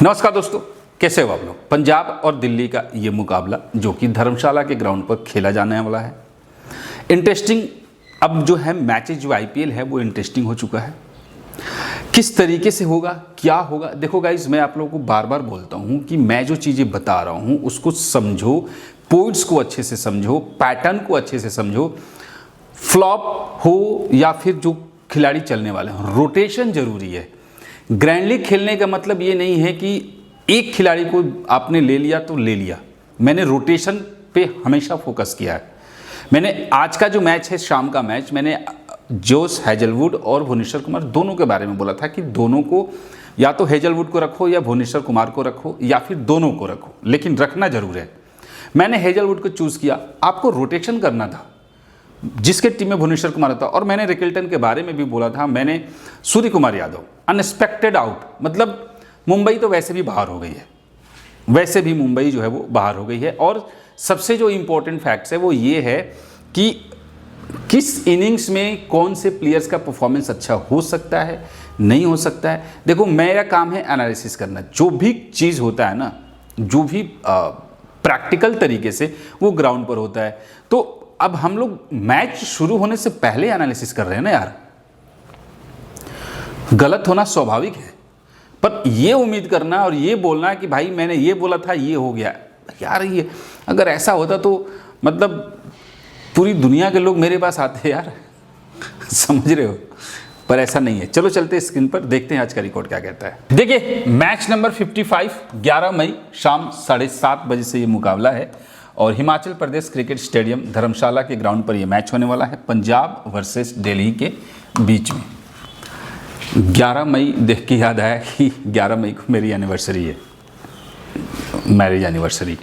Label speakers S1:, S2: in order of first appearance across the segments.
S1: नमस्कार दोस्तों, कैसे हो आप लोग। पंजाब और दिल्ली का ये मुकाबला जो कि धर्मशाला के ग्राउंड पर खेला जाने वाला है। इंटरेस्टिंग अब जो है मैचेज जो आईपीएल है वो इंटरेस्टिंग हो चुका है। किस तरीके से होगा, क्या होगा, देखो गाइज मैं आप लोगों को बार बार बोलता हूँ कि मैं जो चीज़ें बता रहा हूँ उसको समझो, पॉइंट्स को अच्छे से समझो, पैटर्न को अच्छे से समझो। फ्लॉप हो या फिर जो खिलाड़ी चलने वाले हैं, रोटेशन जरूरी है। ग्रैंड लीग खेलने का मतलब ये नहीं है कि एक खिलाड़ी को आपने ले लिया तो ले लिया। मैंने रोटेशन पे हमेशा फोकस किया है। मैंने आज का जो मैच है, शाम का मैच, मैंने जोश हेजलवुड और भुवनेश्वर कुमार दोनों के बारे में बोला था कि दोनों को या तो हेजलवुड को रखो या भुवनेश्वर कुमार को रखो या फिर दोनों को रखो, लेकिन रखना जरूर है। मैंने हेजलवुड को चूज़ किया। आपको रोटेशन करना था। जिसके टीम में भुवनेश्वर कुमार था, और मैंने रिकल्टन के बारे में भी बोला था, मैंने सूर्य कुमार यादव अनएक्सपेक्टेड आउट, मतलब मुंबई तो वैसे भी बाहर हो गई है, वैसे भी मुंबई जो है वो बाहर हो गई है। और सबसे जो इंपॉर्टेंट फैक्ट्स है वो ये है कि किस इनिंग्स में कौन से प्लेयर्स का परफॉर्मेंस अच्छा हो सकता है, नहीं हो सकता है। देखो मेरा काम है एनालिसिस करना। जो भी चीज़ होता है ना, जो भी प्रैक्टिकल तरीके से वो ग्राउंड पर होता है। तो अब हम लोग मैच शुरू होने से पहले एनालिसिस कर रहे हैं ना यार, गलत होना स्वाभाविक है। पर ये उम्मीद करना और ये बोलना कि भाई मैंने ये बोला था ये हो गया यार, ये अगर ऐसा होता तो मतलब पूरी दुनिया के लोग मेरे पास आते यार समझ रहे हो, पर ऐसा नहीं है। चलो चलते हैं स्क्रीन पर, देखते हैं आज का रिकॉर्ड क्या कहता है। देखिए मैच नंबर 55, 11 मई शाम 7:30 बजे से ये मुकाबला है और हिमाचल प्रदेश क्रिकेट स्टेडियम धर्मशाला के ग्राउंड पर यह मैच होने वाला है, पंजाब वर्सेस दिल्ली के बीच में। 11 मई देख के याद आया कि 11 मई को मेरी एनिवर्सरी है, मैरिज एनिवर्सरी,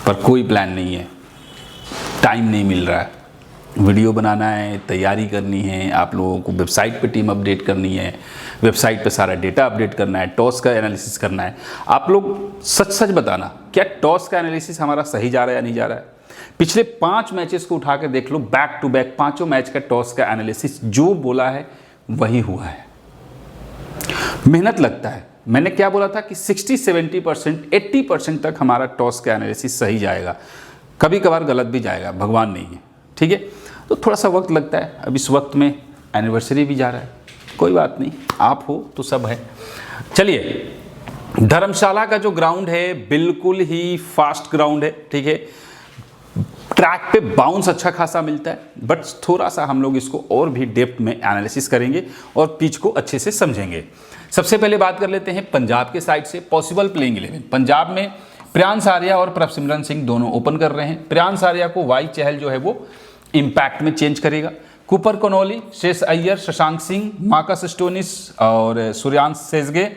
S1: पर कोई प्लान नहीं है, टाइम नहीं मिल रहा है। वीडियो बनाना है, तैयारी करनी है, आप लोगों को वेबसाइट पे टीम अपडेट करनी है, वेबसाइट पे सारा डेटा अपडेट करना है, टॉस का एनालिसिस करना है। आप लोग सच सच बताना, क्या टॉस का एनालिसिस हमारा सही जा रहा है या नहीं जा रहा है। पिछले 5 मैचेस को उठा के देख लो, बैक टू बैक 5 मैच का टॉस का एनालिसिस जो बोला है वही हुआ है। मेहनत लगता है। मैंने क्या बोला था कि 60-70%, 80% तक हमारा टॉस का एनालिसिस सही जाएगा, कभी कभार गलत भी जाएगा, भगवान नहीं है, ठीक है। तो थोड़ा सा वक्त लगता है। अब इस वक्त में एनिवर्सरी भी जा रहा है, कोई बात नहीं, आप हो तो सब है। चलिए, धर्मशाला का जो ग्राउंड है बिल्कुल ही फास्ट ग्राउंड है, ठीक है। ट्रैक पे बाउंस अच्छा खासा मिलता है, बट थोड़ा सा हम लोग इसको और भी डेप्थ में एनालिसिस करेंगे और पिच को अच्छे से समझेंगे। सबसे पहले बात कर लेते हैं पंजाब के साइड से पॉसिबल प्लेइंग 11। पंजाब में प्रियांश आर्या और प्रभसिमरन सिंह दोनों ओपन कर रहे हैं। प्रियांश आर्या को वाई चहल जो है वो इम्पैक्ट में चेंज करेगा। Cooper Connolly, Shreyas Iyer, Shashank Singh, Marcus Stoinis और सूर्यांश सेजगे,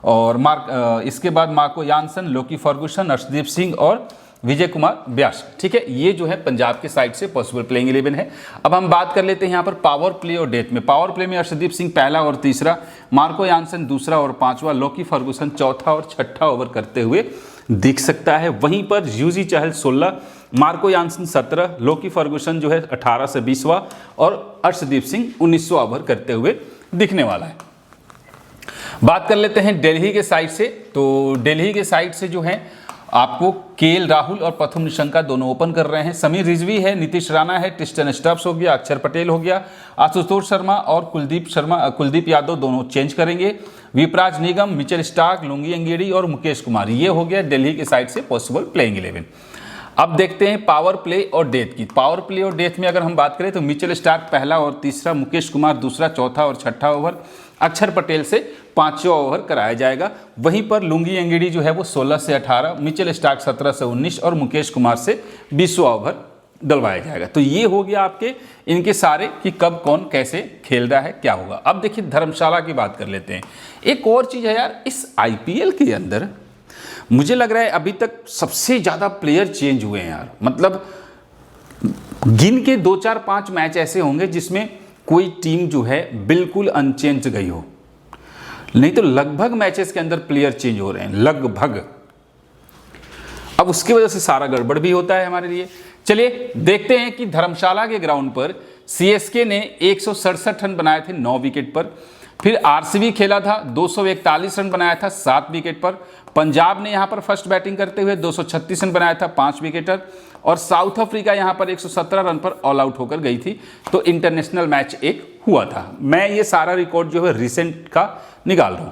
S1: और इसके बाद Marco Jansen, Lockie Ferguson, Arshdeep Singh और विजय कुमार व्यास, ठीक है। ये जो है पंजाब के साइड से पॉसिबल प्लेइंग 11 है। अब हम बात कर लेते हैं यहाँ पर पावर प्ले और डेथ में। पावर प्ले में अर्शदीप सिंह पहला और तीसरा, मार्को यानसन दूसरा और पांचवा, लोकी फर्गुसन चौथा और छठा ओवर करते हुए दिख सकता है। वहीं पर यूजी चहल 16, मार्को यानसन 17, लोकी फर्गुसन जो है 18 से 20वां और अर्शदीप सिंह 19वां ओवर करते हुए दिखने वाला है। बात कर लेते हैं दिल्ली के साइड से। तो दिल्ली के साइड से जो है आपको केएल राहुल और प्रथम निशंका दोनों ओपन कर रहे हैं। समीर रिजवी है, नीतीश राणा है, ट्रिस्टन स्टब्स हो गया, अक्षर पटेल हो गया, आशुतोष शर्मा और कुलदीप यादव दोनों चेंज करेंगे। विपराज निगम, मिचेल स्टार्क, लुंगी अंगेड़ी और मुकेश कुमार, ये हो गया दिल्ली के साइड से पॉसिबल प्लेइंग 11। अब देखते हैं पावर प्ले और डेथ की। पावर प्ले और डेथ में अगर हम बात करें तो मिचेल स्टार्क पहला और तीसरा, मुकेश कुमार दूसरा, चौथा और छठा ओवर, अक्षर पटेल से 5वां ओवर कराया जाएगा। वहीं पर लुंगी अंगेड़ी जो है वो 16 से 18, मिचेल स्टार्क 17 से 19 और मुकेश कुमार से 20वां ओवर डलवाया जाएगा। तो ये हो गया आपके इनके सारे कि कब कौन कैसे खेल रहा है, क्या होगा। अब देखिए धर्मशाला की बात कर लेते हैं। एक और चीज़ है यार, इस आईपीएल के अंदर मुझे लग रहा है अभी तक सबसे ज़्यादा प्लेयर चेंज हुए हैं यार। मतलब गिन के 2, 4, 5 मैच ऐसे होंगे जिसमें कोई टीम जो है बिल्कुल अनचेंज गई हो, नहीं तो लगभग मैचेस के अंदर प्लेयर चेंज हो रहे हैं, लगभग। अब उसकी वजह से सारा गड़बड़ भी होता है हमारे लिए। चलिए देखते हैं कि धर्मशाला के ग्राउंड पर सीएसके ने 167 रन बनाए थे 9 विकेट पर। फिर आरसीबी खेला था, 241 रन बनाया था 7 विकेट पर। पंजाब ने यहां पर फर्स्ट बैटिंग करते हुए 236 रन बनाया था 5 विकेटर। और साउथ अफ्रीका यहां पर 117 रन पर ऑल आउट होकर गई थी। तो इंटरनेशनल मैच एक हुआ था। मैं ये सारा रिकॉर्ड जो है रिसेंट का निकाल रहा हूं।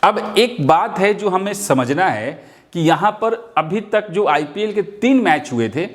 S1: अब एक बात है जो हमें समझना है कि यहां पर अभी तक जो आईपीएल के 3 मैच हुए थे,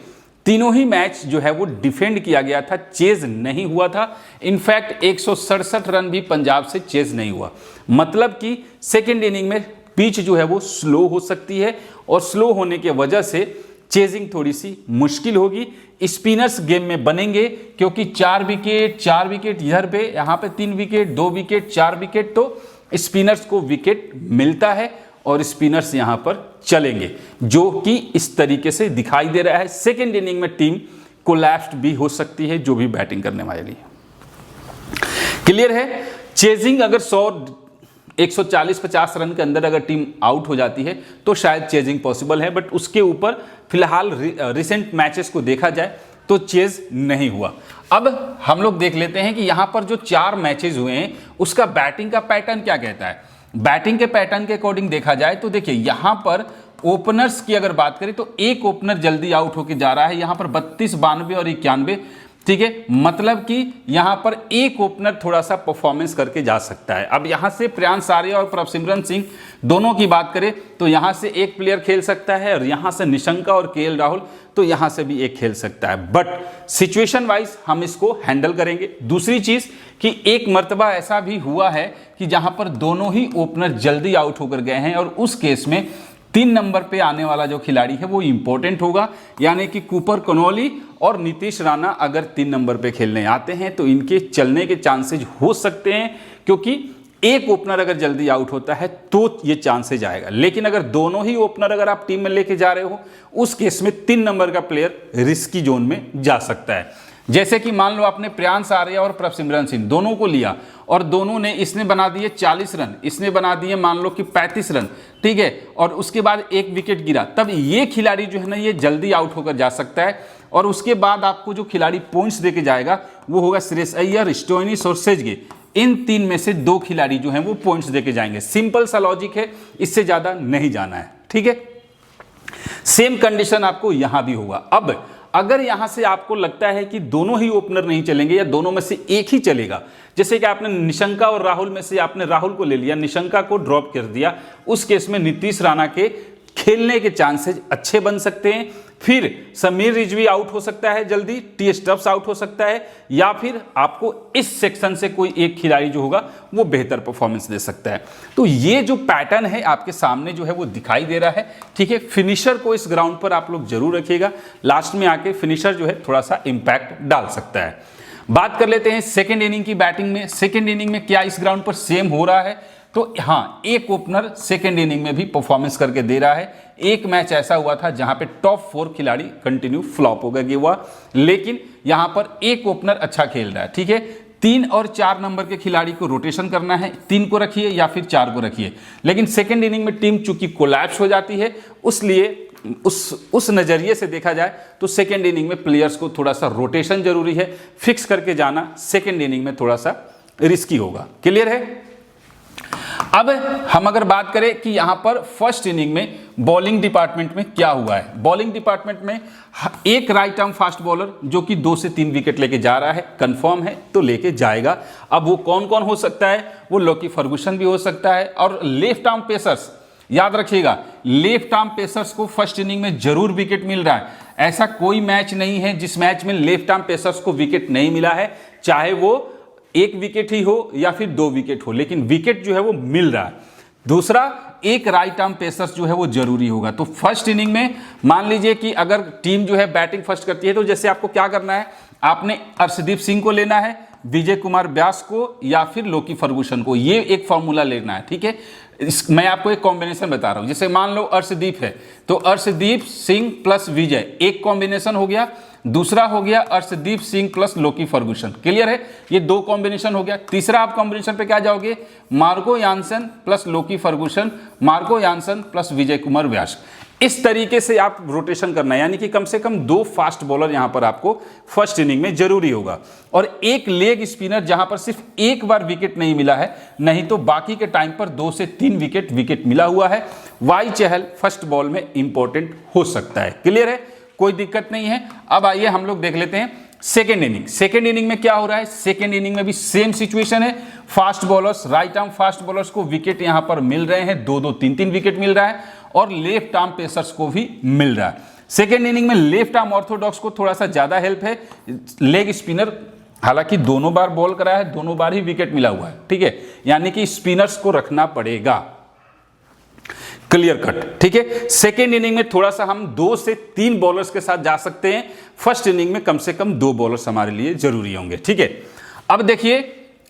S1: तीनों ही मैच जो है वो डिफेंड किया गया था, चेज नहीं हुआ था। इनफैक्ट 167 रन भी पंजाब से चेज नहीं हुआ। मतलब कि सेकेंड इनिंग में पिच जो है वो स्लो हो सकती है और स्लो होने की वजह से चेजिंग थोड़ी सी मुश्किल होगी। स्पिनर्स गेम में बनेंगे क्योंकि 4 विकेट इधर पे, यहाँ पे 3 विकेट, 2 विकेट, 4 विकेट, तो स्पिनर्स को विकेट मिलता है और स्पिनर्स यहां पर चलेंगे, जो कि इस तरीके से दिखाई दे रहा है। सेकेंड इनिंग में टीम कोलैप्स्ड भी हो सकती है जो भी बैटिंग करने वाली है। क्लियर है? चेजिंग अगर 140-50 रन के अंदर अगर टीम आउट हो जाती है तो शायद चेजिंग पॉसिबल है, बट उसके ऊपर फिलहाल रिसेंट मैचेस को देखा जाए तो चेज नहीं हुआ। अब हम लोग देख लेते हैं कि यहां पर जो 4 मैचेस हुए हैं उसका बैटिंग का पैटर्न क्या कहता है। बैटिंग के पैटर्न के अकॉर्डिंग देखा जाए तो देखिए यहां पर ओपनर्स की अगर बात करें तो एक ओपनर जल्दी आउट होकर जा रहा है, यहां पर 32, 92 और 91। ठीक है, मतलब कि यहां पर एक ओपनर थोड़ा सा परफॉर्मेंस करके जा सकता है। अब यहां से प्रियांश आर्या और प्रभसिमरन सिंह दोनों की बात करें तो यहां से एक प्लेयर खेल सकता है और यहां से निशंका और केएल राहुल तो यहां से भी एक खेल सकता है, बट सिचुएशन वाइज हम इसको हैंडल करेंगे। दूसरी चीज कि एक मर्तबा ऐसा भी हुआ है कि जहां पर दोनों ही ओपनर जल्दी आउट होकर गए हैं और उस केस में 3 नंबर पे आने वाला जो खिलाड़ी है वो इंपॉर्टेंट होगा, यानी कि कूपर कनौली और नीतीश राणा अगर 3 नंबर पे खेलने आते हैं तो इनके चलने के चांसेज हो सकते हैं, क्योंकि एक ओपनर अगर जल्दी आउट होता है तो ये चांसेज आएगा। लेकिन अगर दोनों ही ओपनर अगर आप टीम में लेके जा रहे हो उस केस में 3 नंबर का प्लेयर रिस्की जोन में जा सकता है। जैसे कि मान लो आपने प्रियांश आर्या और प्रभसिमरन सिंह दोनों को लिया और दोनों ने, इसने बना दिए 40 रन, इसने बना दिए मान लो कि 35 रन, ठीक है, और उसके बाद एक विकेट गिरा, तब ये खिलाड़ी जो है ना ये जल्दी आउट होकर जा सकता है। और उसके बाद आपको जो खिलाड़ी पॉइंट्स देके जाएगा वो होगा श्रेयस अय्यर, स्टोइनिस और सेजगे। इन 3 में से 2 खिलाड़ी जो हैं वो पॉइंट्स देके जाएंगे। सिंपल सा लॉजिक है, इससे ज्यादा नहीं जाना है। ठीक है, सेम कंडीशन आपको यहां भी होगा। अब अगर यहां से आपको लगता है कि दोनों ही ओपनर नहीं चलेंगे या दोनों में से एक ही चलेगा, जैसे कि आपने निशंका और राहुल में से आपने राहुल को ले लिया, निशंका को ड्रॉप कर दिया, उस केस में नीतीश राणा के खेलने के चांसेस अच्छे बन सकते हैं। फिर समीर रिजवी आउट हो सकता है जल्दी, टी स्टब्स आउट हो सकता है, या फिर आपको इस सेक्शन से कोई एक खिलाड़ी जो होगा वो बेहतर परफॉर्मेंस दे सकता है। तो ये जो पैटर्न है आपके सामने जो है वो दिखाई दे रहा है। ठीक है, फिनिशर को इस ग्राउंड पर आप लोग जरूर रखिएगा, लास्ट में आके फिनिशर जो है थोड़ा सा इंपैक्ट डाल सकता है। बात कर लेते हैं सेकेंड इनिंग की बैटिंग में। सेकेंड इनिंग में क्या इस ग्राउंड पर सेम हो रहा है? तो हाँ, एक ओपनर सेकेंड इनिंग में भी परफॉर्मेंस करके दे रहा है। एक मैच ऐसा हुआ था जहां पे टॉप 4 खिलाड़ी कंटिन्यू फ्लॉप हो गए हुआ, लेकिन यहां पर एक ओपनर अच्छा खेल रहा है। ठीक है, 3 और 4 नंबर के खिलाड़ी को रोटेशन करना है, 3 को रखिए या फिर 4 को रखिए। लेकिन सेकेंड इनिंग में टीम चूंकि कोलैप्स हो जाती है, उसलिए उस नजरिए से देखा जाए तो सेकेंड इनिंग में प्लेयर्स को थोड़ा सा रोटेशन जरूरी है। फिक्स करके जाना सेकेंड इनिंग में थोड़ा सा रिस्की होगा। क्लियर है? अब हम अगर बात करें कि यहां पर फर्स्ट इनिंग में बॉलिंग डिपार्टमेंट में क्या हुआ है। बॉलिंग डिपार्टमेंट में एक राइट आर्म फास्ट बॉलर जो कि 2 से 3 विकेट लेके जा रहा है, कंफर्म है तो लेके जाएगा। अब वो कौन कौन हो सकता है? वो लॉकी फर्गुसन भी हो सकता है। और लेफ्ट आर्म पेसर्स, याद रखिएगा, लेफ्ट आर्म पेसर्स को फर्स्ट इनिंग में जरूर विकेट मिल रहा है। ऐसा कोई मैच नहीं है जिस मैच में लेफ्ट आर्म पेसर्स को विकेट नहीं मिला है, चाहे वो 1 विकेट ही हो या फिर 2 विकेट हो, लेकिन विकेट जो है वो मिल रहा है। दूसरा, एक राइट आर्म पेसर्स जो है वो जरूरी होगा। तो फर्स्ट इनिंग में मान लीजिए कि अगर टीम जो है बैटिंग फर्स्ट करती है तो जैसे आपको क्या करना है, आपने अर्शदीप सिंह को लेना है, विजय कुमार व्यास को या फिर लॉकी फर्गुसन को, ये एक फॉर्मूला लेना है। ठीक है, मैं आपको एक कॉम्बिनेशन बता रहा हूं। जैसे मान लो अर्शदीप है तो अर्शदीप सिंह प्लस विजय एक कॉम्बिनेशन हो गया, दूसरा हो गया Arshdeep Singh plus Lockie Ferguson. Clear है? ये 2 कॉम्बिनेशन हो गया। तीसरा आप कॉम्बिनेशन पे क्या जाओगे? Marco Jansen plus Lockie Ferguson, Marco Jansen plus Vijay Kumar Vyshak. इस तरीके से आप रोटेशन करना है, यानी कि कम से कम 2 फास्ट बॉलर यहां पर आपको फर्स्ट इनिंग में जरूरी होगा, और एक लेग स्पिनर जहां पर सिर्फ एक बार विकेट नहीं मिला है, नहीं तो बाकी के टाइम पर 2 से 3 विकेट मिला हुआ है। वाई चहल फर्स्ट बॉल में इंपॉर्टेंट हो सकता है। क्लियर है, कोई दिक्कत नहीं है। अब आइए हम लोग देख लेते हैं सेकेंड इनिंग। सेकेंड इनिंग में क्या हो रहा है? सेकेंड इनिंग में भी सेम सिचुएशन है। Fast bowlers, right arm fast bowlers को विकेट यहां पर मिल रहे हैं, 2-2 3-3 विकेट मिल रहा है, और लेफ्ट आर्म पेसर्स को भी मिल रहा है। सेकेंड इनिंग में लेफ्ट आर्म ऑर्थोडॉक्स को थोड़ा सा ज्यादा हेल्प है। लेग स्पिनर हालांकि दोनों बार बॉल करा है, दोनों बार ही विकेट मिला हुआ है, ठीक है, यानी कि स्पिनर्स को रखना पड़ेगा। क्लियर कट, ठीक है। सेकेंड इनिंग में थोड़ा सा हम 2 से 3 बॉलर्स के साथ जा सकते हैं। फर्स्ट इनिंग में कम से कम 2 बॉलर्स हमारे लिए जरूरी होंगे, ठीक है। अब देखिए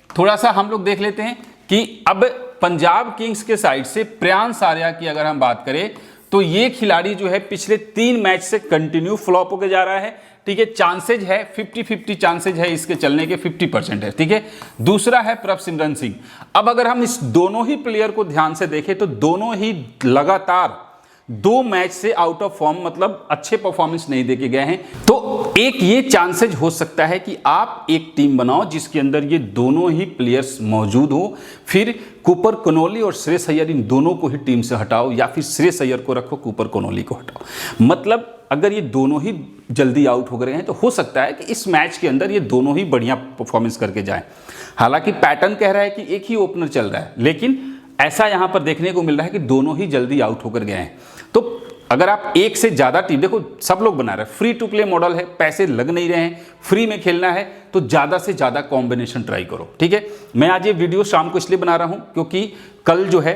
S1: थोड़ा सा हम लोग देख लेते हैं कि अब पंजाब किंग्स के साइड से प्रियांश आर्या की अगर हम बात करें तो ये खिलाड़ी जो है पिछले 3 मैच से कंटिन्यू फ्लॉप होकर जा रहा है, ठीक है। चांसेज है 50-50 चांसेज है इसके चलने के, 50% है, ठीक है। दूसरा है प्रभसिमरन सिंह। अब अगर हम इस दोनों ही प्लेयर को ध्यान से देखें तो दोनों ही लगातार 2 मैच से आउट ऑफ फॉर्म, मतलब अच्छे परफॉर्मेंस नहीं देके गए हैं। तो एक ये चांसेज हो सकता है कि आप एक टीम बनाओ जिसके अंदर ये दोनों ही प्लेयर्स मौजूद हो, फिर कूपर कनोली और श्रेयस अय्यर इन दोनों को ही टीम से हटाओ, या फिर श्रेयस अय्यर को रखो, कूपर कनोली को हटाओ। मतलब अगर ये दोनों ही जल्दी आउट हो गए हैं तो हो सकता है कि इस मैच के अंदर ये दोनों ही बढ़िया परफॉर्मेंस करके जाएं। हालांकि पैटर्न कह रहा है कि एक ही ओपनर चल रहा है, लेकिन ऐसा यहां पर देखने को मिल रहा है कि दोनों ही जल्दी आउट होकर गए हैं। तो अगर आप एक से ज्यादा टीम, देखो सब लोग बना रहे हैं, फ्री टू प्ले मॉडल है, पैसे लग नहीं रहे हैं, फ्री में खेलना है, तो ज्यादा से ज्यादा कॉम्बिनेशन ट्राई करो, ठीक है। मैं आज ये वीडियो शाम को इसलिए बना रहा हूं क्योंकि कल जो है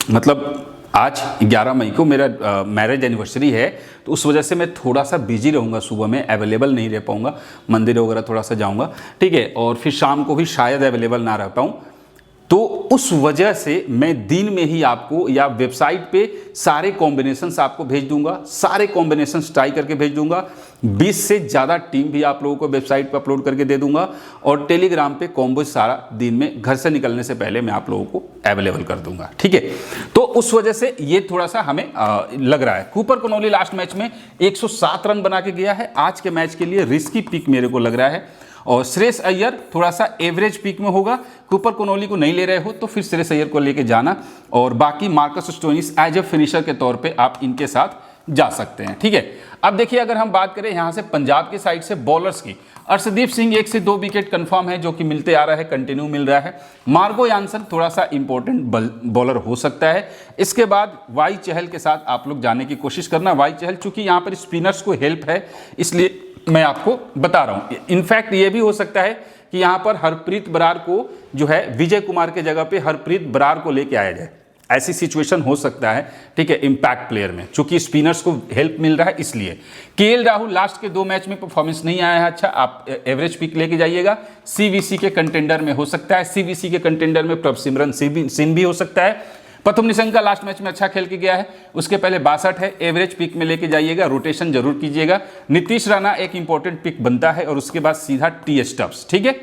S1: मतलब आज 11 मई को मेरा मैरिज एनिवर्सरी है, तो उस वजह से मैं थोड़ा सा बिजी रहूँगा, सुबह में अवेलेबल नहीं रह पाऊँगा, मंदिर वगैरह थोड़ा सा जाऊँगा, ठीक है, और फिर शाम को भी शायद अवेलेबल ना रह पाऊँ। तो उस वजह से मैं दिन में ही आपको या वेबसाइट पे सारे कॉम्बिनेशंस आपको भेज दूंगा, सारे कॉम्बिनेशंस ट्राई करके भेज दूंगा। 20 से ज़्यादा टीम भी आप लोगों को वेबसाइट पे अपलोड करके दे दूंगा, और टेलीग्राम पे कॉम्बो सारा दिन में घर से निकलने से पहले मैं आप लोगों को अवेलेबल कर दूंगा, ठीक है। तो उस वजह से ये थोड़ा सा हमें लग रहा है। कूपर कनोली लास्ट मैच में 107 रन बना के गया है, आज के मैच के लिए रिस्की पिक मेरे को लग रहा है, और श्रेयस अय्यर थोड़ा सा एवरेज पिक में होगा। कूपर कनोली को नहीं ले रहे हो तो फिर श्रेयस अय्यर को लेके जाना, और बाकी Marcus Stoinis as a finisher के तौर पे आप इनके साथ जा सकते हैं, ठीक है। अब देखिए अगर हम बात करें यहां से पंजाब की साइड से बॉलर्स की, अर्शदीप सिंह 1 से 2 विकेट कंफर्म है, जो कि मिलते आ रहा है, कंटिन्यू मिल रहा है। मार्गो यानसन थोड़ा सा इंपॉर्टेंट बॉलर हो सकता है। इसके बाद वाई चहल के साथ आप लोग जाने की कोशिश करना। वाई चहल चूंकि यहां पर स्पिनर्स को हेल्प है, इसलिए मैं आपको बता रहा हूं। इनफैक्ट ये भी हो सकता है कि यहां पर हरप्रीत बरार को जो है विजय कुमार के जगह पे हरप्रीत बरार को लेके आया जाए, ऐसी सिचुएशन हो सकता है, ठीक है, इंपैक्ट प्लेयर में, चूंकि स्पिनर्स को हेल्प मिल रहा है इसलिए। केएल राहुल लास्ट के 2 मैच में परफॉर्मेंस नहीं आया है अच्छा, आप एवरेज पिक लेके जाइएगा। सीवीसी के कंटेंडर में हो सकता है, सीवीसी के कंटेंडर में प्रभसिमरन सिंह भी हो सकता है। प्रथम निशंका लास्ट मैच में अच्छा खेल के गया है, उसके पहले 62 है, एवरेज पिक में लेके जाइएगा, रोटेशन जरूर कीजिएगा। नीतीश राणा एक इंपॉर्टेंट पिक बनता है, और उसके बाद सीधा टी स्टब्स, ठीक है।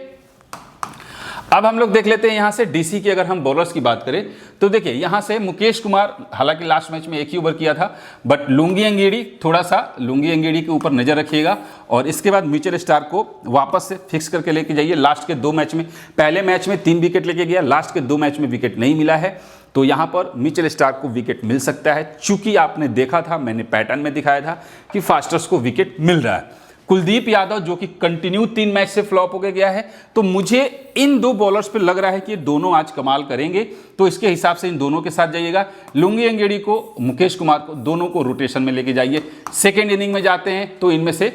S1: अब हम लोग देख लेते हैं यहां से डीसी की अगर हम बॉलर्स की बात करें तो देखिए यहां से मुकेश कुमार, हालांकि लास्ट मैच में 1 ही ओवर किया था, बट लुंगी अंगेड़ी, थोड़ा सा लुंगी अंगेड़ी के ऊपर नजर रखिएगा, और इसके बाद मिचेल स्टार्क को वापस से फिक्स करके लेके जाइए। लास्ट के 2 मैच में, पहले मैच में 3 विकेट लेके गया, लास्ट के 2 मैच में विकेट नहीं मिला है, तो यहां पर मिचेल स्टार्क को विकेट मिल सकता है। चूंकि आपने देखा था, मैंने पैटर्न में दिखाया था कि फास्टर्स को विकेट मिल रहा है। कुलदीप यादव जो कि कंटिन्यू 3 मैच से फ्लॉप होकर गया है, तो मुझे इन 2 बॉलर्स पे लग रहा है कि ये दोनों आज कमाल करेंगे, तो इसके हिसाब से इन दोनों के साथ जाइएगा। लुंगी अंगेड़ी को, मुकेश कुमार को, दोनों को रोटेशन में लेके जाइए। सेकेंड इनिंग में जाते हैं तो इनमें से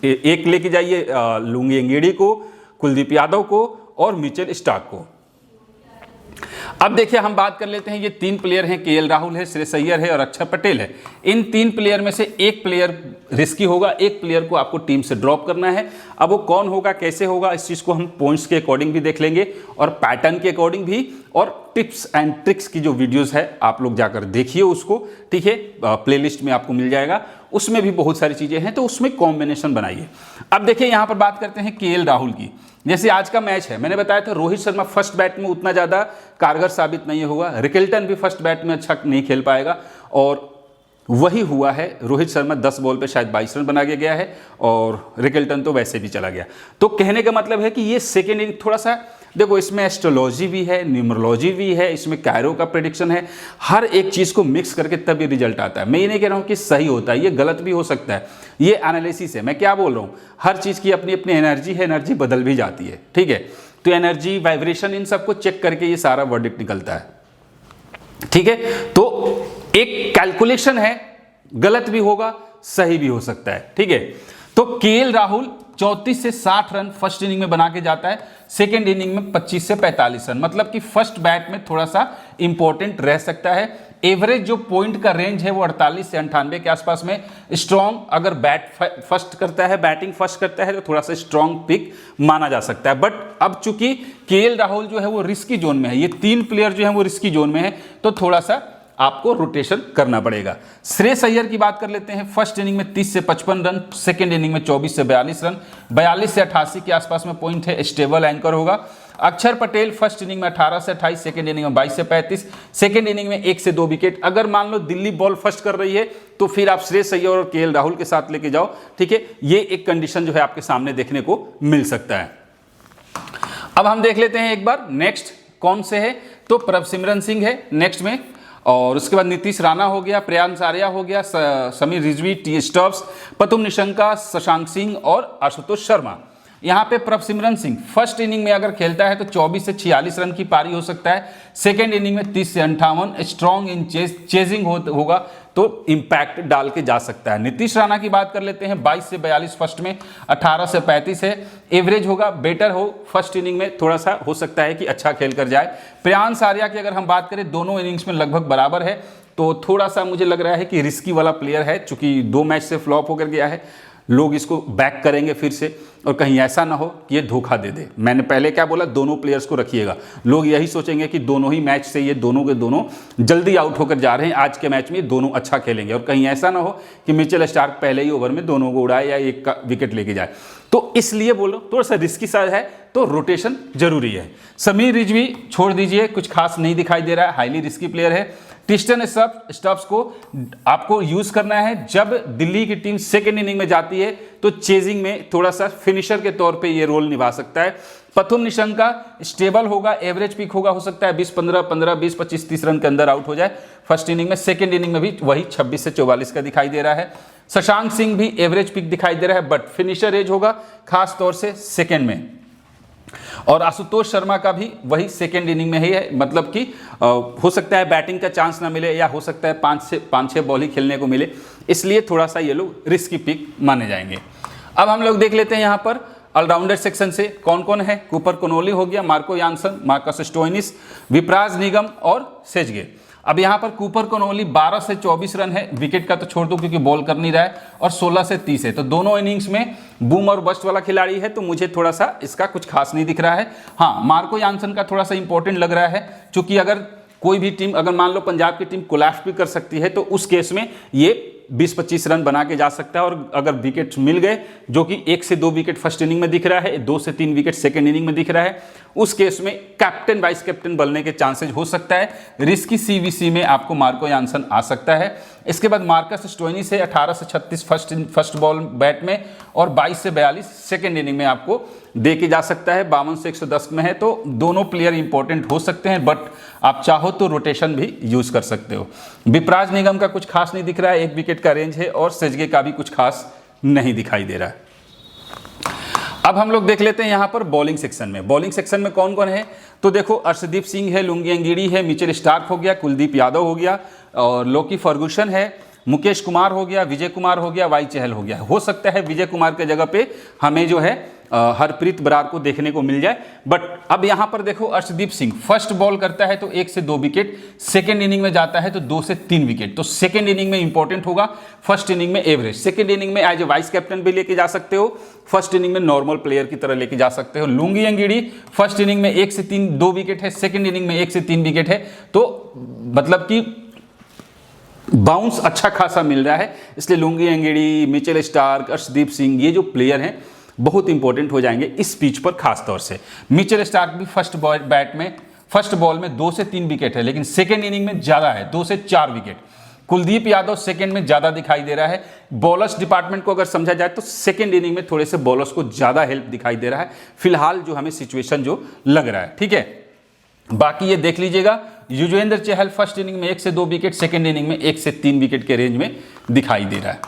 S1: एक लेके जाइए, लुंगी अंगेड़ी को, कुलदीप यादव को और मिचेल स्टार्क को। अब देखिए हम बात कर लेते हैं, ये 3 प्लेयर हैं, केएल राहुल है, श्रेयस अय्यर है और अक्षर पटेल है। इन 3 प्लेयर में से एक प्लेयर रिस्की होगा, एक प्लेयर को आपको टीम से ड्रॉप करना है। अब वो कौन होगा, कैसे होगा, इस चीज को हम पॉइंट्स के अकॉर्डिंग भी देख लेंगे और पैटर्न के अकॉर्डिंग भी, और टिप्स एंड ट्रिक्स की जो वीडियोस है आप लोग जाकर देखिए उसको, ठीक है, प्लेलिस्ट में आपको मिल जाएगा, उसमें भी बहुत सारी चीजें हैं, तो उसमें कॉम्बिनेशन बनाइए। अब देखिए यहां पर बात करते हैं केएल राहुल की। जैसे आज का मैच है, मैंने बताया था रोहित शर्मा फर्स्ट बैट में उतना ज्यादा कारगर साबित नहीं होगा, रिकेल्टन भी फर्स्ट बैट में अच्छा नहीं खेल पाएगा, और वही हुआ है। रोहित शर्मा 10 बॉल पे शायद 22 रन बना के गया है और रिकल्टन तो वैसे भी चला गया। तो कहने का मतलब है कि ये सेकेंड इनिंग थोड़ा सा, देखो इसमें एस्ट्रोलॉजी भी है, न्यूमरोलॉजी भी है, इसमें कायरो का प्रेडिक्शन है, हर एक चीज़ को मिक्स करके तभी रिजल्ट आता है। मैं ये नहीं कह रहा हूँ कि सही होता है, ये गलत भी हो सकता है, ये एनालिसिस है। मैं क्या बोल रहा हूँ, हर चीज़ की अपनी अपनी एनर्जी है, एनर्जी बदल भी जाती है, ठीक है। तो एनर्जी, वाइब्रेशन, इन सबको चेक करके ये सारा वर्डिक्ट निकलता है, ठीक है। तो एक कैलकुलेशन है, गलत भी होगा, सही भी हो सकता है, ठीक है। तो केएल राहुल 34 से 60 रन फर्स्ट इनिंग में बना के जाता है, सेकेंड इनिंग में 25 से 45 रन, मतलब कि फर्स्ट बैट में थोड़ा सा इंपॉर्टेंट रह सकता है। एवरेज जो पॉइंट का रेंज है वो 48 से 98 के आसपास में। स्ट्रॉन्ग अगर फर्स्ट करता है, बैटिंग फर्स्ट करता है, तो थोड़ा सा स्ट्रॉन्ग पिक माना जा सकता है। बट अब चूंकि केएल राहुल जो है वो रिस्की जोन में है, ये 3 प्लेयर जो है वो रिस्की जोन में है, तो थोड़ा सा आपको रोटेशन करना पड़ेगा। श्रेयस अय्यर की बात कर लेते हैं। फर्स्ट इनिंग में 30 से 55 रन, सेकेंड इनिंग में 24 से 42 रन, 42 से 88 के आसपास में पॉइंट है, स्टेबल एंकर होगा। अक्षर पटेल फर्स्ट इनिंग में 18 से 28, सेकेंड इनिंग में 22 से 35, सेकेंड इनिंग में 1 से 2 विकेट। अगर मान लो दिल्ली बॉल फर्स्ट कर रही है तो फिर आप श्रेयस अय्यर और केएल राहुल के साथ लेके जाओ, ठीक है। ये एक कंडीशन जो है आपके सामने देखने को मिल सकता है। अब हम देख लेते हैं एक बार नेक्स्ट कौन से है, तो प्रभसिमरन सिंह है नेक्स्ट में, और उसके बाद नीतीश राणा हो गया, प्रियांश आर्या हो गया, समीर रिजवी, टी स्टब्स, पतुम निशंका, शशांक सिंह और आशुतोष शर्मा। यहाँ पे प्रभसिमरन सिंह फर्स्ट इनिंग में अगर खेलता है तो 24 से 46 रन की पारी हो सकता है, सेकेंड इनिंग में 30 से 58, स्ट्रॉन्ग इन चेजिंग होगा तो इंपैक्ट डाल के जा सकता है। नीतीश राणा की बात कर लेते हैं, 22 से 42 फर्स्ट में, 18 से 35 है, एवरेज होगा, बेटर हो फर्स्ट इनिंग में, थोड़ा सा हो सकता है कि अच्छा खेल कर जाए। प्रियांश आर्या की अगर हम बात करें, दोनों इनिंग्स में लगभग बराबर है, तो थोड़ा सा मुझे लग रहा है कि रिस्की वाला प्लेयर है, चूंकि 2 मैच से फ्लॉप होकर गया है, लोग इसको बैक करेंगे फिर से, और कहीं ऐसा ना हो कि ये धोखा दे दे। मैंने पहले क्या बोला, दोनों प्लेयर्स को रखिएगा, लोग यही सोचेंगे कि दोनों ही मैच से ये दोनों के दोनों जल्दी आउट होकर जा रहे हैं, आज के मैच में दोनों अच्छा खेलेंगे, और कहीं ऐसा ना हो कि मिचेल स्टार्क पहले ही ओवर में दोनों को उड़ाए या एक का विकेट लेके जाए। तो इसलिए बोलो थोड़ा सा रिस्की सा है, तो रोटेशन जरूरी है। समीर रिजवी छोड़ दीजिए, कुछ खास नहीं दिखाई दे रहा है, हाईली रिस्की प्लेयर है। टिस्टन स्टब्स को आपको यूज करना है जब दिल्ली की टीम सेकेंड इनिंग में जाती है, तो चेजिंग में थोड़ा सा फिनिशर के तौर पे ये रोल निभा सकता है। पतुम निशंका स्टेबल होगा, एवरेज पिक होगा, हो सकता है 20-15, 15, 20, 25, 30 रन के अंदर आउट हो जाए फर्स्ट इनिंग में। सेकेंड इनिंग में भी वही 26 से 44 का दिखाई दे रहा है। शशांक सिंह भी एवरेज पिक दिखाई दे रहा है, बट फिनिशर एज होगा खास तौर से सेकेंड में। और आशुतोष शर्मा का भी वही सेकेंड इनिंग में ही है, मतलब कि हो सकता है बैटिंग का चांस ना मिले, या हो सकता है 5-6 बॉल ही खेलने को मिले, इसलिए थोड़ा सा ये लोग रिस्की पिक माने जाएंगे। अब हम लोग देख लेते हैं यहाँ पर ऑलराउंडर सेक्शन से कौन कौन है। कूपर कोनोली हो गया, Marco Jansen, Marcus Stoinis, Vipraj Nigam और सेजगे। अब यहाँ पर कूपर कोनोली 12 से 24 रन है, विकेट का तो छोड़ दो क्योंकि बॉल कर नहीं रहा है, और 16 से 30 है, तो दोनों इनिंग्स में बूम और बस्ट वाला खिलाड़ी है, तो मुझे थोड़ा सा इसका कुछ खास नहीं दिख रहा है। हाँ, मार्को यानसन का थोड़ा सा इंपॉर्टेंट लग रहा है, क्योंकि अगर कोई भी टीम, अगर मान लो पंजाब की टीम कोलैप्स भी कर सकती है, तो उस केस में ये 20-25 रन बना के जा सकता है। और अगर विकेट मिल गए, जो कि 1 से 2 विकेट फर्स्ट इनिंग में दिख रहा है, 2 से 3 विकेट सेकेंड इनिंग में दिख रहा है, उस केस में कैप्टन वाइस कैप्टन बनने के चांसेस हो सकता है। रिस्की सीवीसी में आपको मार्को यानसन आ सकता है। इसके बाद मार्कस स्टोइनिस है, 18 से 36 फर्स्ट बॉल बैट में, और 22 से 42 सेकेंड इनिंग में आपको दे के जा सकता है। 52 से 110 में है, तो दोनों प्लेयर इंपॉर्टेंट हो सकते हैं, बट आप चाहो तो रोटेशन भी यूज कर सकते हो। विपराज निगम का कुछ खास नहीं दिख रहा है, 1 विकेट का रेंज है, और सेजगे का भी कुछ खास नहीं दिखाई दे रहा है। अब हम लोग देख लेते हैं यहाँ पर बॉलिंग सेक्शन में। बॉलिंग सेक्शन में कौन कौन है, तो देखो अर्शदीप सिंह है, लुंगी अंगिड़ी है, मिचेल स्टार्क हो गया, कुलदीप यादव हो गया, और लोकी फर्गुसन है, मुकेश कुमार हो गया, विजय कुमार हो गया, वाई चहल हो गया। हो सकता है विजय कुमार के जगह पे हमें जो है हरप्रीत बरार को देखने को मिल जाए। बट अब यहाँ पर देखो अर्शदीप सिंह फर्स्ट बॉल करता है तो 1 से 2 विकेट, सेकेंड इनिंग में जाता है तो 2 से 3 विकेट, तो सेकेंड इनिंग में इंपॉर्टेंट होगा, फर्स्ट इनिंग में एवरेज, सेकेंड इनिंग में एज ए वाइस कैप्टन भी लेके जा सकते हो, फर्स्ट इनिंग में नॉर्मल प्लेयर की तरह लेके जा सकते हो। लुंगी अंगिड़ी फर्स्ट इनिंग में 1 से 2 विकेट है, सेकेंड इनिंग में 1 से 3 विकेट है, तो मतलब कि बाउंस अच्छा खासा मिल रहा है, इसलिए लुंगी अंगिड़ी, मिचेल स्टार्क, अर्शदीप सिंह, ये जो प्लेयर हैं बहुत इंपॉर्टेंट हो जाएंगे इस पिच पर खास तौर से। मिचेल स्टार्क भी फर्स्ट बॉल में 2 से 3 विकेट है, लेकिन सेकेंड इनिंग में ज़्यादा है, 2 से 4 विकेट। कुलदीप यादव सेकंड में ज़्यादा दिखाई दे रहा है। बॉलर्स डिपार्टमेंट को अगर समझा जाए तो सेकंड इनिंग में थोड़े से बॉलर्स को ज़्यादा हेल्प दिखाई दे रहा है फिलहाल जो हमें सिचुएशन जो लग रहा है, ठीक है। बाकी ये देख लीजिएगा, युजवेंद्र चहल फर्स्ट इनिंग में 1 से 2 विकेट, सेकेंड इनिंग में 1 से 3 विकेट के रेंज में दिखाई दे रहा है।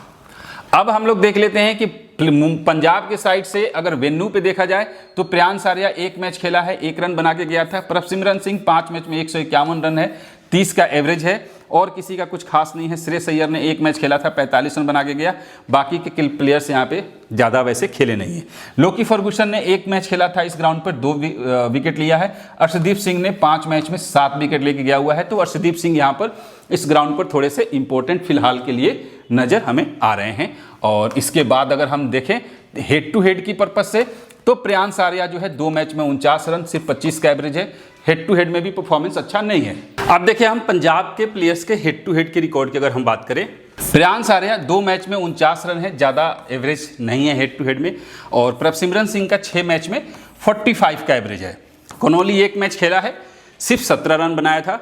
S1: अब हम लोग देख लेते हैं कि पंजाब के साइड से अगर वेन्यू पे देखा जाए तो प्रियांश आर्या 1 मैच खेला है, 1 रन बना के गया था। प्रभसिमरन सिंह 5 मैच में 151 रन है, 30 का एवरेज है और किसी का कुछ खास नहीं है। श्रेयस अय्यर ने 1 मैच खेला था, 45 रन बना के गया। बाकी के प्लेयर्स यहाँ पे ज़्यादा वैसे खेले नहीं है। लोकी फर्गुसन ने 1 मैच खेला था इस ग्राउंड पर, 2 विकेट लिया है। अर्शदीप सिंह ने 5 मैच में 7 विकेट लेके गया हुआ है। तो अर्शदीप सिंह यहाँ पर इस ग्राउंड पर थोड़े से इंपॉर्टेंट फिलहाल के लिए नज़र हमें आ रहे हैं। और इसके बाद अगर हम देखें हेड टू हेड की पर्पज से तो प्रियांश आर्या जो है 2 मैच में 49 रन, सिर्फ 25 का एवरेज है। हेड टू हेड में भी परफॉर्मेंस अच्छा नहीं है। अब देखिए हम पंजाब के प्लेयर्स के हेड टू हेड के रिकॉर्ड की अगर हम बात करें, प्रियांश आर्या 2 मैच में 49 रन है, ज़्यादा एवरेज नहीं है हेड टू हेड में। और प्रभसिमरन सिंह का 6 मैच में 45 का एवरेज है। कोनोली 1 मैच खेला है, सिर्फ 17 रन बनाया था।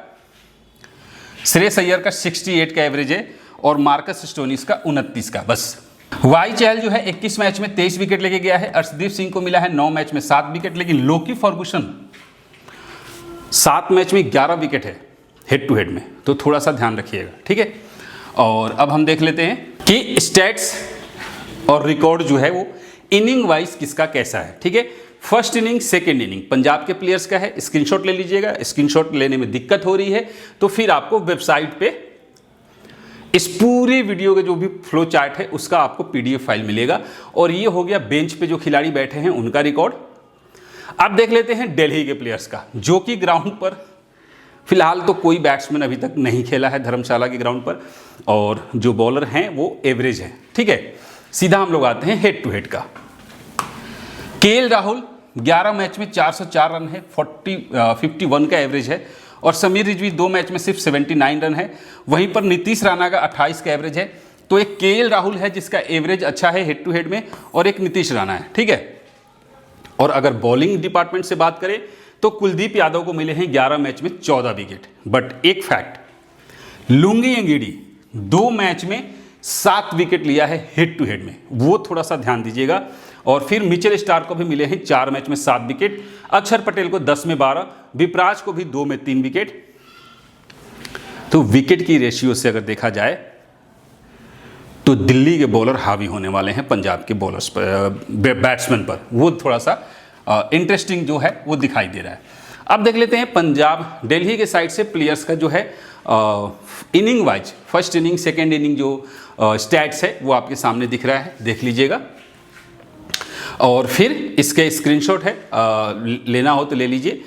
S1: श्रेयस अय्यर का 68 का एवरेज है और मार्कस स्टोइनिस का 29 का बस। वाई चहल जो है 21 मैच में 23 विकेट लेके गया है। अर्शदीप सिंह को मिला है 9 मैच में 7 विकेट, लेकिन लोकी फर्गुसन 7 मैच में 11 विकेट है हेड टू हेड में, तो थोड़ा सा ध्यान रखिएगा, ठीक है। और अब हम देख लेते हैं कि स्टैट्स और रिकॉर्ड जो है वो इनिंग वाइज किसका कैसा है, ठीक है। First inning second inning Punjab के प्लेयर्स का है, स्क्रीनशॉट ले लीजिएगा। स्क्रीनशॉट लेने में दिक्कत हो रही है तो फिर आपको वेबसाइट पे इस पूरे वीडियो के जो भी फ्लो चार्ट है उसका आपको पीडीएफ फाइल मिलेगा। और ये हो गया बेंच पे जो खिलाड़ी बैठे हैं उनका रिकॉर्ड। अब देख लेते हैं दिल्ली के प्लेयर्स का, जो कि ग्राउंड पर फिलहाल तो कोई बैट्समैन अभी तक नहीं खेला है धर्मशाला के ग्राउंड पर, और जो बॉलर हैं वो एवरेज है, ठीक है। सीधा हम लोग आते हैं हेड टू हेड का। केएल राहुल 11 मैच में 404 रन है, 51 का एवरेज है। और समीर रिजवी 2 मैच में सिर्फ 79 रन है। वहीं पर नीतीश राणा का 28 का एवरेज है। तो एक केएल राहुल है जिसका एवरेज अच्छा है हेड टू हेड में, और एक नीतीश राणा है, ठीक है। और अगर बॉलिंग डिपार्टमेंट से बात करें तो कुलदीप यादव को मिले हैं 11 मैच में 14 विकेट। बट एक फैक्ट, लुंगी एंगीडी 2 मैच में 7 विकेट लिया है हेड टू हेड में, वो थोड़ा सा ध्यान दीजिएगा। और फिर मिचेल स्टार्क को भी मिले हैं 4 मैच में 7 विकेट। अक्षर पटेल को 10 में 12, विपराज को भी 2 में 3 विकेट। तो विकेट की रेशियो से अगर देखा जाए तो दिल्ली के बॉलर हावी होने वाले हैं पंजाब के बॉलर्स पर, बैट्समैन पर। वो थोड़ा सा इंटरेस्टिंग जो है वो दिखाई दे रहा है। अब देख लेते हैं पंजाब दिल्ली के साइड से प्लेयर्स का जो है inning wise, first inning second inning जो स्टैट्स है वो आपके सामने दिख रहा है, देख लीजिएगा। और फिर इसके स्क्रीनशॉट है, लेना हो तो ले लीजिए।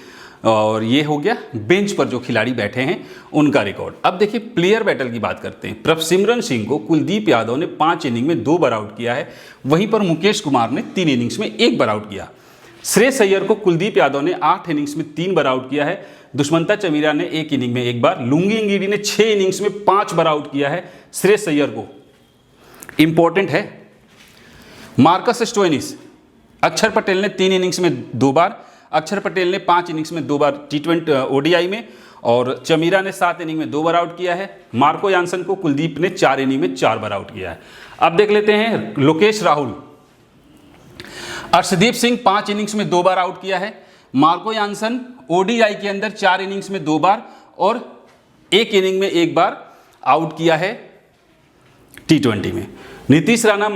S1: और ये हो गया बेंच पर जो खिलाड़ी बैठे हैं उनका रिकॉर्ड। अब देखिए प्लेयर बैटल की बात करते हैं। प्रभसिमरन सिंह को कुलदीप यादव ने 5 इनिंग में 2 बार आउट किया है। वहीं पर मुकेश कुमार ने 3 इनिंग्स में 1 बार आउट किया। श्रेयस अय्यर को कुलदीप यादव ने 8 इनिंग्स में 3 बार आउट किया है। दुष्मंता चमीरा ने 1 इनिंग में 1 बार। लुंगी एंगीडी ने 6 इनिंग्स में 5 बार आउट किया है श्रेयस अय्यर को। इंपॉर्टेंट है मार्कस स्टोइनिस, अक्षर पटेल ने 3 इनिंग्स में 2 बार, अक्षर पटेल ने 5 इनिंग्स में 2 बार T20 ODI में, और चमीरा ने 7 इनिंग में 2 बार आउट किया है। मार्को यानसन को कुलदीप ने 4 इनिंग में 4 बार आउट किया है। अब देख लेते हैं लोकेश राहुल, अर्शदीप सिंह 5 इनिंग्स में 2 बार आउट किया है। मार्को यानसन ODI के अंदर 4 इनिंग्स में 2 बार और 1 इनिंग में 1 बार आउट किया है T20 में। नीतीश राणा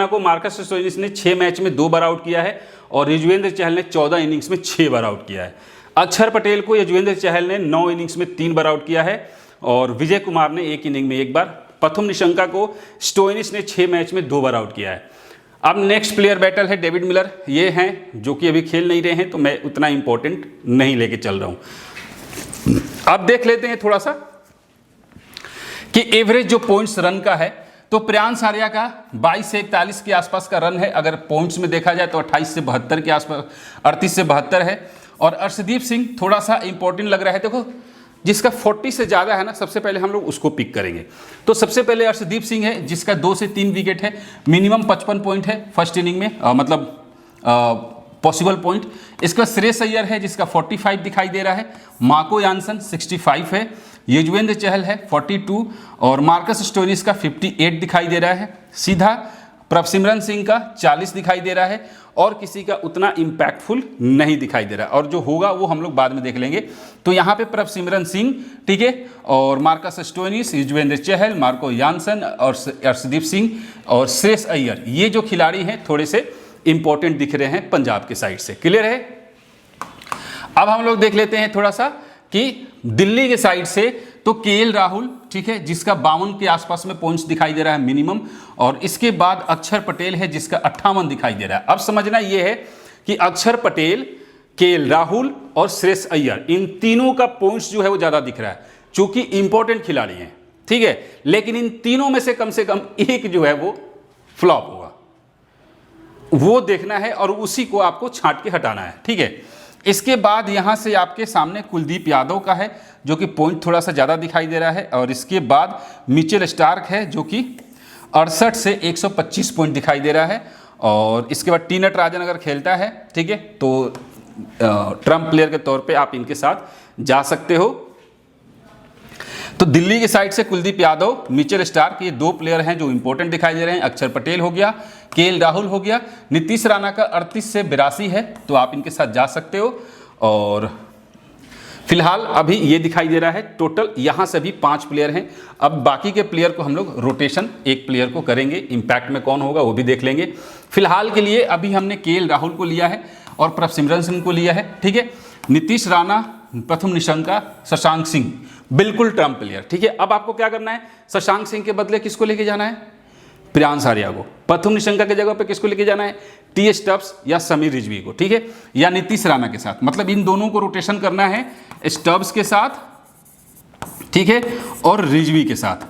S1: को मार्कस स्टोइनिस ने 6 मैच में 2 बार आउट किया है, और युजवेंद्र चहल ने 14 इनिंग्स में 6 बार आउट किया है। अक्षर पटेल को युजवेंद्र चहल ने 9 इनिंग्स में 3 बार आउट किया है, और विजय कुमार ने 1 इनिंग में 1 बार। प्रथम निशंका को स्टोइनिस ने 6 मैच में 2 बार आउट किया है। अब नेक्स्ट प्लेयर बैटल है डेविड मिलर। ये हैं जो कि अभी खेल नहीं रहे हैं, तो मैं उतना इंपॉर्टेंट नहीं लेके चल रहा हूँ। अब देख लेते हैं थोड़ा सा कि एवरेज जो पॉइंट्स रन का है, तो प्रियांश आर्या का 22 से 41 के आसपास का रन है। अगर पॉइंट्स में देखा जाए तो 28 से 72 के आसपास, 38 से 72 है। और अर्शदीप सिंह थोड़ा सा इंपॉर्टेंट लग रहा है। देखो जिसका 40 से ज़्यादा है ना, सबसे पहले हम लोग उसको पिक करेंगे। तो सबसे पहले अर्शदीप सिंह है जिसका 2 से 3 विकेट है, मिनिमम 55 पॉइंट है फर्स्ट इनिंग में, मतलब पॉसिबल पॉइंट। इसके बाद श्रेयस अय्यर है जिसका 45 दिखाई दे रहा है, मार्को यानसन 65 है, युजवेंद्र चहल है 42 और मार्कस स्टोइनिस का 58 दिखाई दे रहा है। सीधा प्रभसिमरन सिंह का 40 दिखाई दे रहा है और किसी का उतना इम्पैक्टफुल नहीं दिखाई दे रहा और जो होगा वो हम लोग बाद में देख लेंगे। तो यहाँ पे प्रभसिमरन सिंह, ठीक है, और Marcus Stoinis, Yuzvendra Chahal, Marco Jansen और अर्शदीप सिंह और श्रेयस अय्यर, ये जो खिलाड़ी हैं थोड़े से इंपॉर्टेंट दिख रहे हैं पंजाब के साइड से। क्लियर है। अब हम लोग देख लेते हैं थोड़ा सा कि दिल्ली के साइड से तो केएल राहुल, ठीक है, जिसका 52 के आसपास में पॉइंट्स दिखाई दे रहा है मिनिमम, और इसके बाद अक्षर पटेल है जिसका 58 दिखाई दे रहा है। अब समझना यह है कि अक्षर पटेल, केएल राहुल और श्रेयस अय्यर, इन तीनों का पॉइंट्स जो है वो ज्यादा दिख रहा है चूंकि इंपॉर्टेंट खिलाड़ी हैं, ठीक है, लेकिन इन तीनों में से कम एक जो है वो फ्लॉप होगा, वो देखना है और उसी को आपको छांट के हटाना है, ठीक है। इसके बाद यहां से आपके सामने कुलदीप यादव का है जो कि पॉइंट थोड़ा सा ज़्यादा दिखाई दे रहा है, और इसके बाद मिचेल स्टार्क है जो कि 68 से 125 पॉइंट दिखाई दे रहा है, और इसके बाद टी नटराजन अगर खेलता है, ठीक है, तो ट्रम्प प्लेयर के तौर पे आप इनके साथ जा सकते हो। तो दिल्ली की साइड से कुलदीप यादव, मिचेल स्टार्क, ये दो प्लेयर हैं जो इंपॉर्टेंट दिखाई दे रहे हैं। अक्षर पटेल हो गया, केएल राहुल हो गया, नीतीश राणा का 38 से 82 है, तो आप इनके साथ जा सकते हो। और फिलहाल अभी ये दिखाई दे रहा है टोटल यहाँ से भी 5 प्लेयर हैं। अब बाकी के प्लेयर को हम लोग रोटेशन एक प्लेयर को करेंगे, इम्पैक्ट में कौन होगा वो भी देख लेंगे। फिलहाल के लिए अभी हमने केएल राहुल को लिया है और प्रभसिमरन सिंह को लिया है, ठीक है। नीतीश राणा, प्रथम निशंका, शशांक सिंह, बिल्कुल टर्म प्लेयर, ठीक है। अब आपको क्या करना है, शशांक सिंह के बदले किसको लेके जाना है, प्रियांश आर्या को। प्रथम निशंका के जगह पे किसको लेके जाना है, टी स्टब्स या समीर रिजवी को, ठीक है, या नीतीश राणा के साथ। मतलब इन दोनों को रोटेशन करना है, स्टब्स के साथ, ठीक है, और रिजवी के साथ,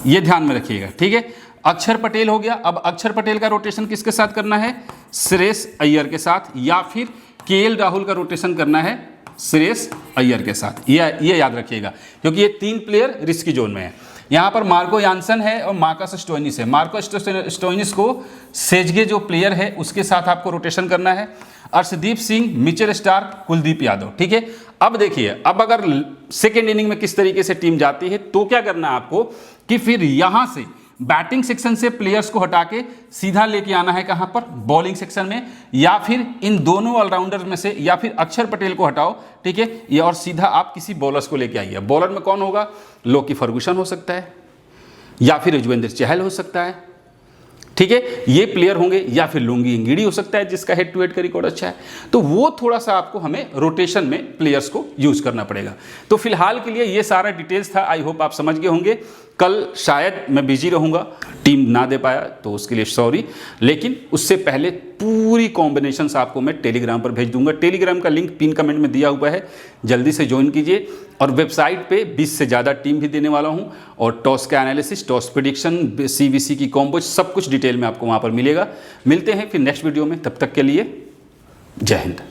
S1: ये ध्यान में रखिएगा, ठीक है। अक्षर पटेल हो गया। अब अक्षर पटेल का रोटेशन किसके साथ करना है, श्रेयस अय्यर के साथ, या फिर केएल राहुल का रोटेशन करना है श्रेयस अय्यर के साथ। ये याद रखिएगा क्योंकि ये 3 प्लेयर रिस्की जोन में है। यहाँ पर मार्को यानसन है और मार्कस स्टोइनिस है। मार्को स्टोइनिस को सेजगे जो प्लेयर है उसके साथ आपको रोटेशन करना है। अर्शदीप सिंह, मिचेल स्टार्क, कुलदीप यादव, ठीक है। अब देखिए, अब अगर सेकेंड इनिंग में किस तरीके से टीम जाती है तो क्या करना है आपको कि फिर यहाँ से बैटिंग सेक्शन से प्लेयर्स को हटा के सीधा लेके आना है कहाँ पर, बॉलिंग सेक्शन में, या फिर इन दोनों ऑलराउंडर में से, या फिर अक्षर पटेल को हटाओ, ठीक है, ये, और सीधा आप किसी बॉलर्स को लेके आइए। बॉलर में कौन होगा, लोकी फर्गुसन हो सकता है, या फिर युजवेंद्र चहल हो सकता है, ठीक है, ये प्लेयर होंगे, या फिर लुंगी इंगिड़ी हो सकता है जिसका हेड टू हेड का रिकॉर्ड अच्छा है। तो वो थोड़ा सा आपको हमें रोटेशन में प्लेयर्स को यूज करना पड़ेगा। तो फिलहाल के लिए ये सारा डिटेल्स था, आई होप आप समझ गए होंगे। कल शायद मैं बिजी रहूँगा, टीम ना दे पाया तो उसके लिए सॉरी, लेकिन उससे पहले पूरी कॉम्बिनेशंस आपको मैं टेलीग्राम पर भेज दूंगा। टेलीग्राम का लिंक पिन कमेंट में दिया हुआ है, जल्दी से ज्वाइन कीजिए। और वेबसाइट पे 20 से ज़्यादा टीम भी देने वाला हूँ, और टॉस का एनालिसिस, टॉस प्रेडिक्शन, CVC की कॉम्बो, सब कुछ डिटेल में आपको वहाँ पर मिलेगा। मिलते हैं फिर नेक्स्ट वीडियो में, तब तक के लिए जय हिंद।